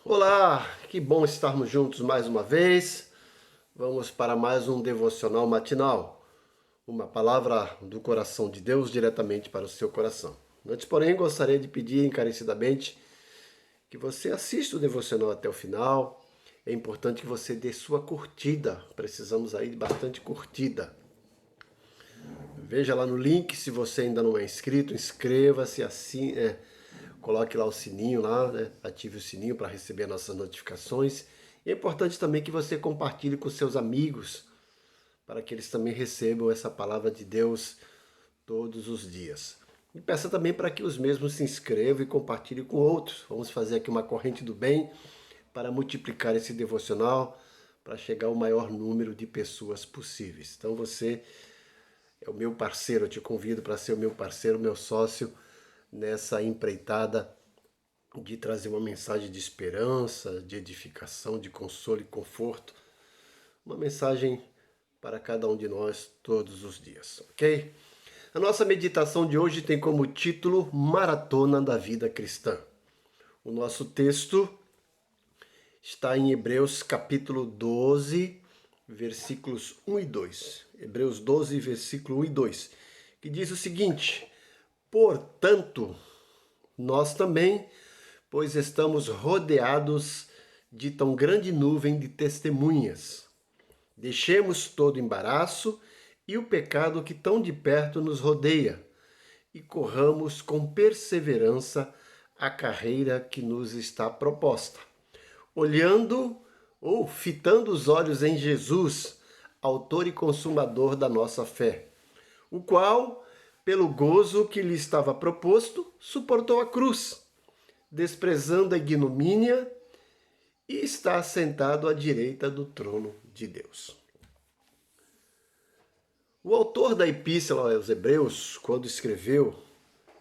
Olá, que bom estarmos juntos mais uma vez. Vamos para mais um devocional matinal. Uma palavra do coração de Deus diretamente para o seu coração. Antes, porém, gostaria de pedir encarecidamente que você assista o devocional até o final. É importante que você dê sua curtida. Precisamos aí de bastante curtida. Veja lá no link, se você ainda não é inscrito, inscreva-se assim, coloque lá o sininho lá, né? Ative o sininho para receber nossas notificações. E é importante também que você compartilhe com seus amigos, para que eles também recebam essa palavra de Deus todos os dias. E peça também para que os mesmos se inscrevam e compartilhem com outros. Vamos fazer aqui uma corrente do bem para multiplicar esse devocional, para chegar ao maior número de pessoas possíveis. Então você é o meu parceiro, eu te convido para ser o meu parceiro, meu sócio nessa empreitada de trazer uma mensagem de esperança, de edificação, de consolo e conforto. Uma mensagem para cada um de nós todos os dias, ok? A nossa meditação de hoje tem como título Maratona da Vida Cristã. O nosso texto está em Hebreus capítulo 12, versículos 1 e 2. Hebreus 12, versículo 1 e 2, que diz o seguinte: Portanto, nós também, pois estamos rodeados de tão grande nuvem de testemunhas, deixemos todo embaraço e o pecado que tão de perto nos rodeia, e corramos com perseverança a carreira que nos está proposta, olhando ou fitando os olhos em Jesus, autor e consumador da nossa fé, o qual, pelo gozo que lhe estava proposto, suportou a cruz, desprezando a ignomínia, e está sentado à direita do trono de Deus. O autor da Epístola aos Hebreus, quando escreveu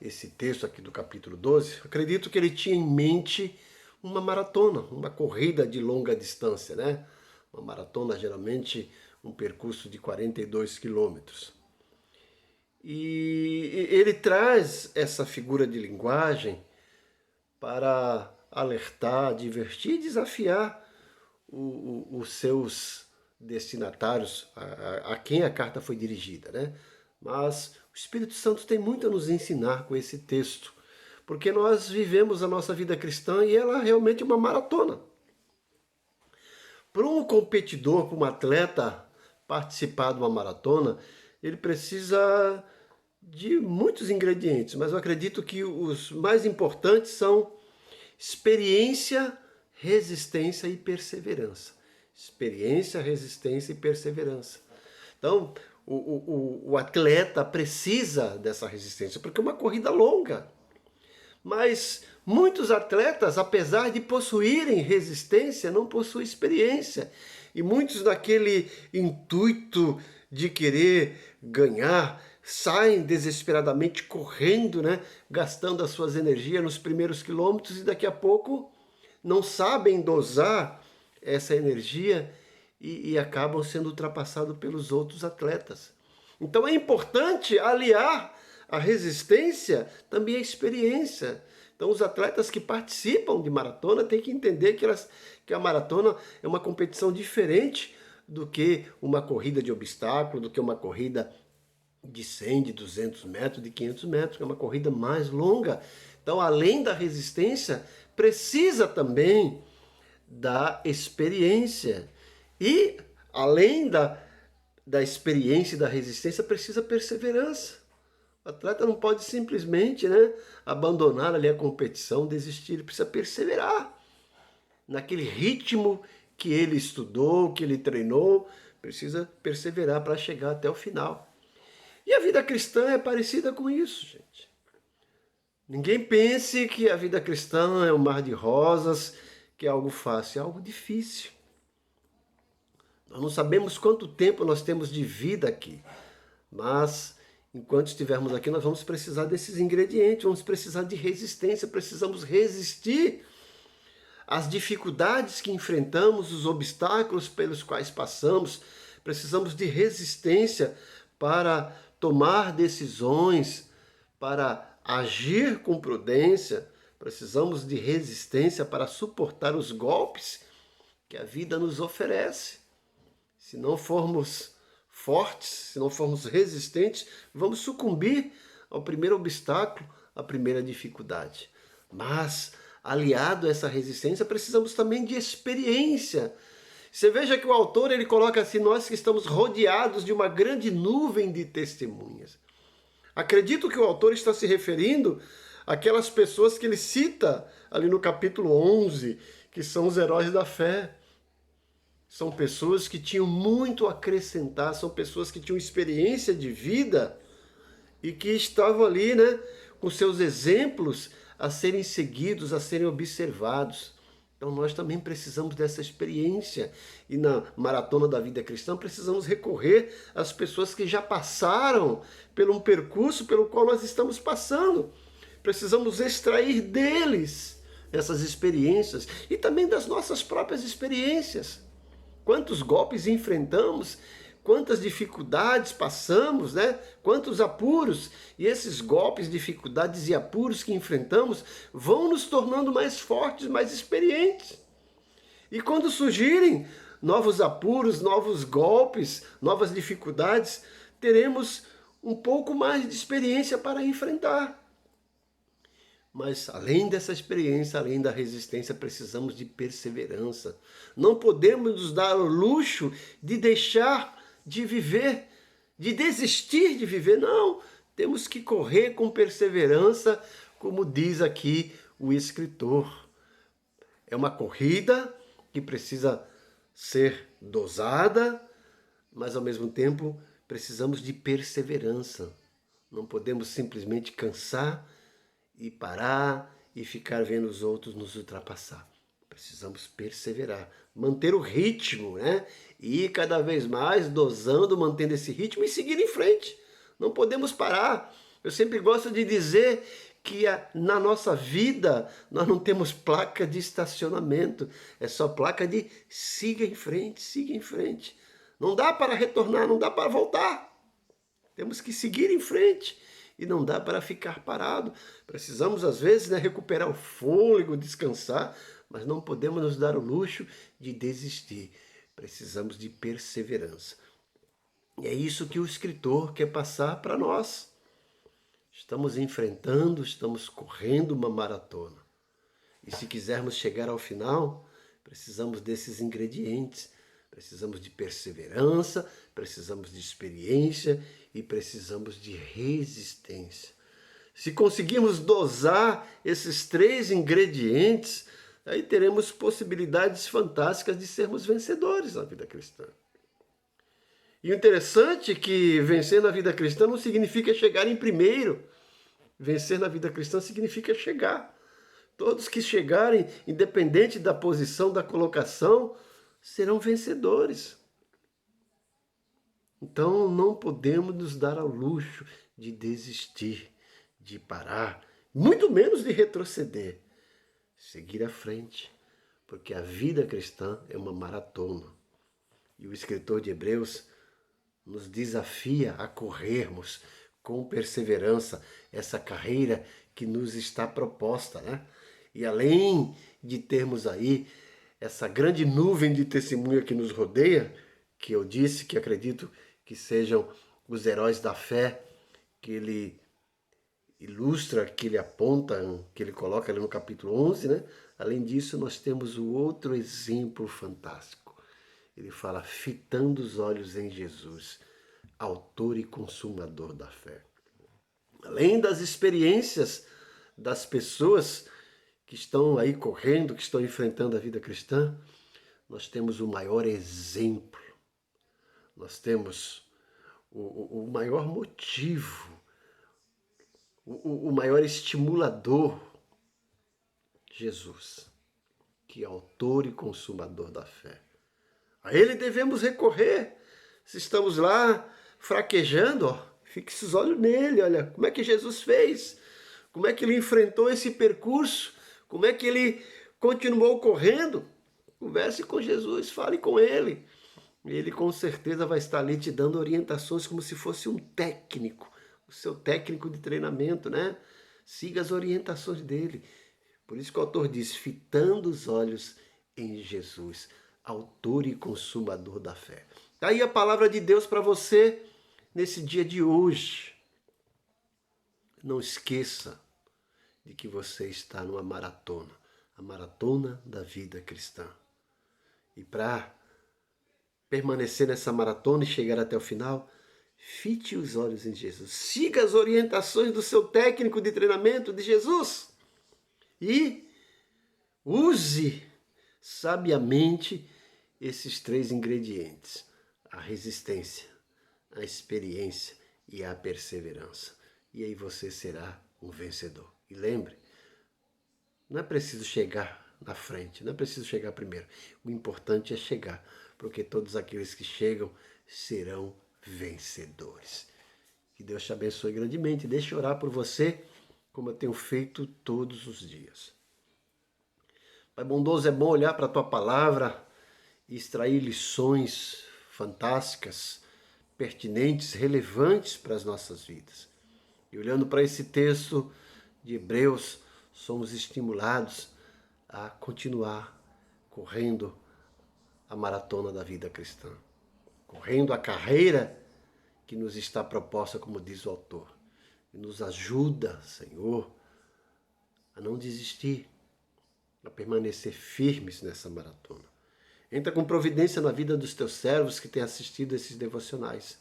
esse texto aqui do capítulo 12, acredito que ele tinha em mente uma maratona, uma corrida de longa distância, né? Uma maratona, geralmente, um percurso de 42 quilômetros. E ele traz essa figura de linguagem para alertar, divertir e desafiar os seus destinatários, a quem a carta foi dirigida, né? Mas o Espírito Santo tem muito a nos ensinar com esse texto, porque nós vivemos a nossa vida cristã e ela é realmente uma maratona. Para um competidor, para um atleta participar de uma maratona, ele precisa de muitos ingredientes, mas eu acredito que os mais importantes são experiência, resistência e perseverança. Experiência, resistência e perseverança. Então, o atleta precisa dessa resistência, porque é uma corrida longa. Mas muitos atletas, apesar de possuírem resistência, não possuem experiência. E muitos daquele intuito de querer ganhar, saem desesperadamente correndo, né? Gastando as suas energias nos primeiros quilômetros e daqui a pouco não sabem dosar essa energia e acabam sendo ultrapassados pelos outros atletas. Então é importante aliar a resistência também à experiência. Então os atletas que participam de maratona têm que entender que a maratona é uma competição diferente do que uma corrida de obstáculo, do que uma corrida de 100, de 200 metros, de 500 metros, que é uma corrida mais longa. Então, além da resistência, precisa também da experiência. E, além da experiência e da resistência, precisa perseverança. O atleta não pode simplesmente, né, abandonar ali a competição, desistir. Ele precisa perseverar naquele ritmo que ele estudou, que ele treinou. Precisa perseverar para chegar até o final. E a vida cristã é parecida com isso, gente. Ninguém pense que a vida cristã é um mar de rosas, que é algo fácil, é algo difícil. Nós não sabemos quanto tempo nós temos de vida aqui, mas enquanto estivermos aqui, nós vamos precisar desses ingredientes, vamos precisar de resistência, precisamos resistir às dificuldades que enfrentamos, os obstáculos pelos quais passamos, precisamos de resistência para tomar decisões, para agir com prudência, Precisamos de resistência para suportar os golpes que a vida nos oferece. Se não formos fortes, se não formos resistentes, vamos sucumbir ao primeiro obstáculo, à primeira dificuldade. Mas, aliado a essa resistência, precisamos também de experiência. Você veja que o autor ele coloca assim: nós que estamos rodeados de uma grande nuvem de testemunhas. Acredito que o autor está se referindo àquelas pessoas que ele cita ali no capítulo 11, que são os heróis da fé. São pessoas que tinham muito a acrescentar, são pessoas que tinham experiência de vida e que estavam ali, né, com seus exemplos a serem seguidos, a serem observados. Então nós também precisamos dessa experiência. E na maratona da vida cristã precisamos recorrer às pessoas que já passaram por um percurso pelo qual nós estamos passando. Precisamos extrair deles essas experiências e também das nossas próprias experiências. Quantos golpes enfrentamos, quantas dificuldades passamos, né? Quantos apuros. E esses golpes, dificuldades e apuros que enfrentamos vão nos tornando mais fortes, mais experientes. E quando surgirem novos apuros, novos golpes, novas dificuldades, teremos um pouco mais de experiência para enfrentar. Mas além dessa experiência, além da resistência, precisamos de perseverança. Não podemos nos dar o luxo de deixar de viver, de desistir de viver. Não, temos que correr com perseverança, como diz aqui o escritor. É uma corrida que precisa ser dosada, mas ao mesmo tempo precisamos de perseverança. Não podemos simplesmente cansar e parar e ficar vendo os outros nos ultrapassar. Precisamos perseverar, manter o ritmo, né? E ir cada vez mais dosando, mantendo esse ritmo e seguir em frente. Não podemos parar. Eu sempre gosto de dizer que na nossa vida nós não temos placa de estacionamento, é só placa de siga em frente, siga em frente. Não dá para retornar, não dá para voltar. Temos que seguir em frente. E não dá para ficar parado. Precisamos, às vezes, né, recuperar o fôlego, descansar, mas não podemos nos dar o luxo de desistir. Precisamos de perseverança. E é isso que o escritor quer passar para nós. Estamos enfrentando, estamos correndo uma maratona. E se quisermos chegar ao final, precisamos desses ingredientes. Precisamos de perseverança, precisamos de experiência e precisamos de resistência. Se conseguirmos dosar esses 3 ingredientes, aí teremos possibilidades fantásticas de sermos vencedores na vida cristã. E o interessante é que vencer na vida cristã não significa chegar em primeiro. Vencer na vida cristã significa chegar. Todos que chegarem, independente da posição, da colocação, serão vencedores. Então não podemos nos dar ao luxo de desistir, de parar, muito menos de retroceder. Seguir à frente, porque a vida cristã é uma maratona. E o escritor de Hebreus nos desafia a corrermos com perseverança essa carreira que nos está proposta, né? E além de termos aí essa grande nuvem de testemunha que nos rodeia, que eu disse que acredito que sejam os heróis da fé, que ele ilustra, que ele aponta, que ele coloca ali no capítulo 11, né? Além disso, nós temos o outro exemplo fantástico. Ele fala, fitando os olhos em Jesus, autor e consumador da fé. Além das experiências das pessoas que estão aí correndo, que estão enfrentando a vida cristã, nós temos o maior exemplo, nós temos o maior motivo, o maior estimulador, Jesus, que é autor e consumador da fé. A ele devemos recorrer. Se estamos lá fraquejando, ó, fixe os olhos nele, olha como é que Jesus fez, como é que ele enfrentou esse percurso, como é que ele continuou correndo. Converse com Jesus, fale com ele. Ele com certeza vai estar ali te dando orientações como se fosse um técnico, o seu técnico de treinamento, né? Siga as orientações dele. Por isso que o autor diz, fitando os olhos em Jesus, autor e consumador da fé. Tá aí a palavra de Deus para você nesse dia de hoje. Não esqueça de que você está numa maratona, a maratona da vida cristã. E para permanecer nessa maratona e chegar até o final, fite os olhos em Jesus. Siga as orientações do seu técnico de treinamento de Jesus. E use sabiamente esses 3 ingredientes: a resistência, a experiência e a perseverança. E aí você será um vencedor. E lembre, não é preciso chegar na frente, não é preciso chegar primeiro. O importante é chegar, porque todos aqueles que chegam serão vencedores. Que Deus te abençoe grandemente. Deixa eu orar por você, como eu tenho feito todos os dias. Pai bondoso, é bom olhar para a tua palavra e extrair lições fantásticas, pertinentes, relevantes para as nossas vidas. E olhando para esse texto de Hebreus, somos estimulados a continuar correndo a maratona da vida cristã, correndo a carreira que nos está proposta, como diz o autor. E nos ajuda, Senhor, a não desistir, a permanecer firmes nessa maratona. Entra com providência na vida dos teus servos que têm assistido esses devocionais.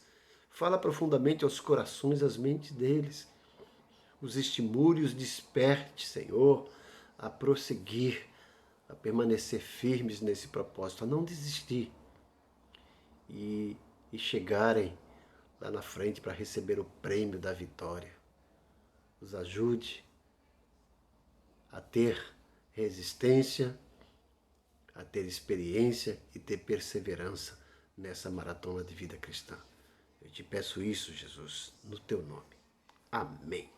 Fala profundamente aos corações, às mentes deles. Os estimule e os desperte, Senhor, a prosseguir, a permanecer firmes nesse propósito, a não desistir e chegarem lá na frente para receber o prêmio da vitória. Os ajude a ter resistência, a ter experiência e ter perseverança nessa maratona de vida cristã. Eu te peço isso, Jesus, no teu nome. Amém.